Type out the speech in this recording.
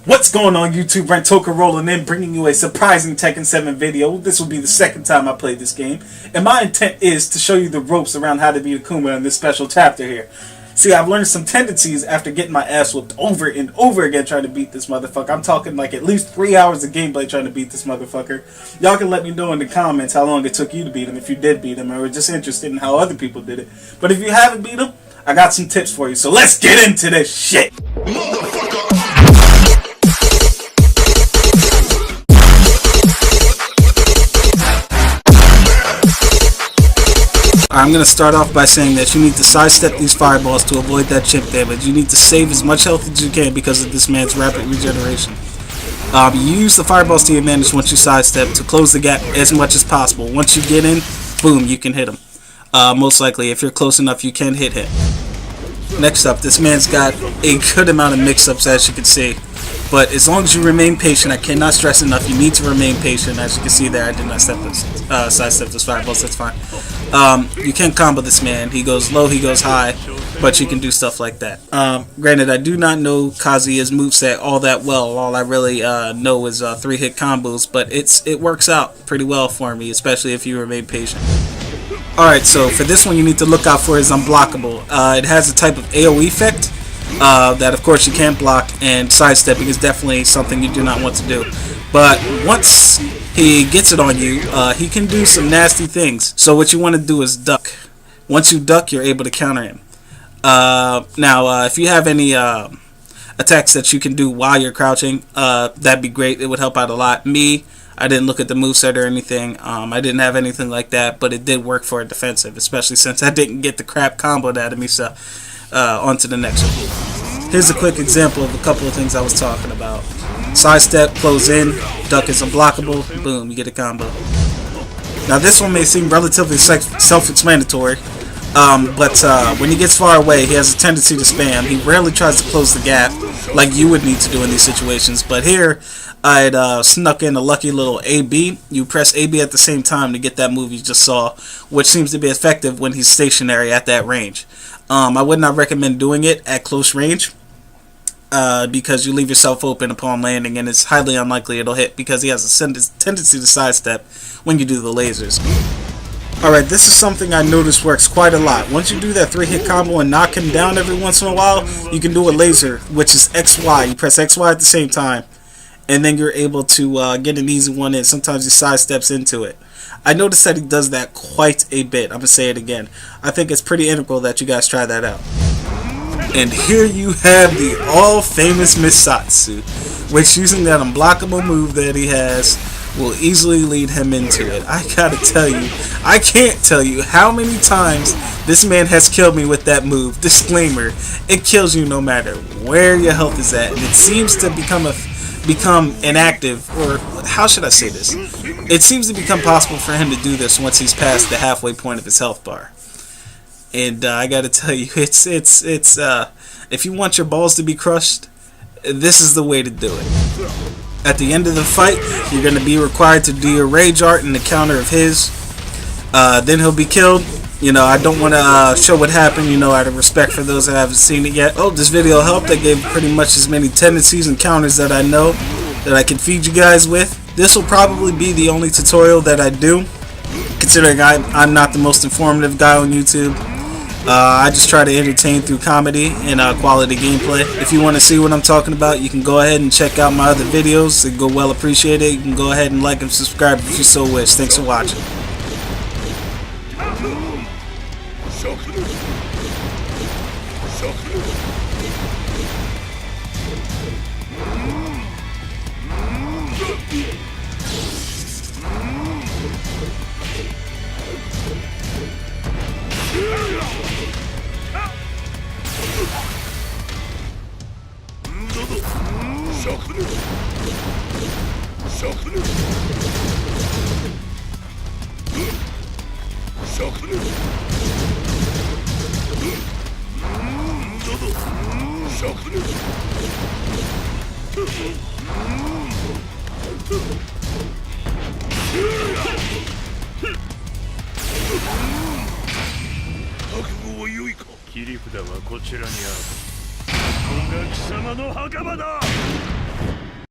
What's going on YouTube? Rentoka rolling in, bringing you a surprising Tekken 7 video. This will be the second time I played this game, and my intent is to show you the ropes around how to beat Akuma in this special chapter here. See, I've learned some tendencies after getting my ass whooped over and over again trying to beat this motherfucker. I'm talking like at least 3 hours of gameplay trying to beat this motherfucker. Y'all can let me know in the comments how long it took you to beat him, if you did beat him, or were just interested in how other people did it. But if you haven't beat him, I got some tips for you, so let's get into this shit! Motherfucker! I'm going to start off by saying that you need to sidestep these fireballs to avoid that chip damage. You need to save as much health as you can because of this man's rapid regeneration. You use the fireballs to your advantage once you sidestep to close the gap as much as possible. Once you get in, boom, you can hit him. Most likely, if you're close enough, you can hit him. Next up, this man's got a good amount of mix-ups, as you can see. But as long as you remain patient, I cannot stress enough, you need to remain patient. As you can see there, I did not sidestep those fireballs, that's fine. You can combo this man. He goes low, he goes high, but you can do stuff like that. Granted, I do not know Kazuya's moveset all that well. All I really know is 3-hit combos, but it works out pretty well for me, especially if you remain patient. Alright, so for this one you need to look out for is Unblockable. It has a type of AoE effect that of course you can't block, and sidestepping is definitely something you do not want to do. But once he gets it on you, he can do some nasty things. So what you want to do is duck. Once you duck, you're able to counter him. Now, if you have any attacks that you can do while you're crouching, that'd be great. It would help out a lot. I didn't look at the moveset or anything. I didn't have anything like that, but it did work for a defensive, especially since I didn't get the crap comboed out of me. So, on to the next one. Here's a quick example of a couple of things I was talking about. Sidestep, close in, duck is unblockable, boom, you get a combo. Now this one may seem relatively self-explanatory, but when he gets far away, he has a tendency to spam. He rarely tries to close the gap like you would need to do in these situations, but here I'd snuck in a lucky little AB. You press AB at the same time to get that move you just saw, which seems to be effective when he's stationary at that range. I would not recommend doing it at close range, because you leave yourself open upon landing, and it's highly unlikely it'll hit because he has a tendency to sidestep when you do the lasers. Alright, this is something I noticed works quite a lot. Once you do that 3-hit combo and knock him down every once in a while, you can do a laser, which is XY. You press XY at the same time, and then you're able to get an easy one in. Sometimes he sidesteps into it. I noticed that he does that quite a bit. I'm going to say it again. I think it's pretty integral that you guys try that out. And here you have the all-famous Misatsu, which, using that unblockable move that he has, will easily lead him into it. I gotta tell you, I can't tell you how many times this man has killed me with that move. Disclaimer, it kills you no matter where your health is at, and it seems to become inactive, or how should I say this? It seems to become possible for him to do this once he's past the halfway point of his health bar. And I gotta tell you, it's if you want your balls to be crushed, this is the way to do it. At the end of the fight, you're gonna be required to do your rage art in the counter of his. Then he'll be killed. You know, I don't want to show what happened, you know, out of respect for those that haven't seen it yet. Oh, this video helped. I gave pretty much as many tendencies and counters that I know that I can feed you guys with. This will probably be the only tutorial that I do, considering I'm not the most informative guy on YouTube. I just try to entertain through comedy and quality gameplay. If you want to see what I'm talking about, you can go ahead and check out my other videos. They go well appreciated. You can go ahead and like and subscribe if you so wish. Thanks for watching.切り札はこちらにある。ここが貴様の墓場だ。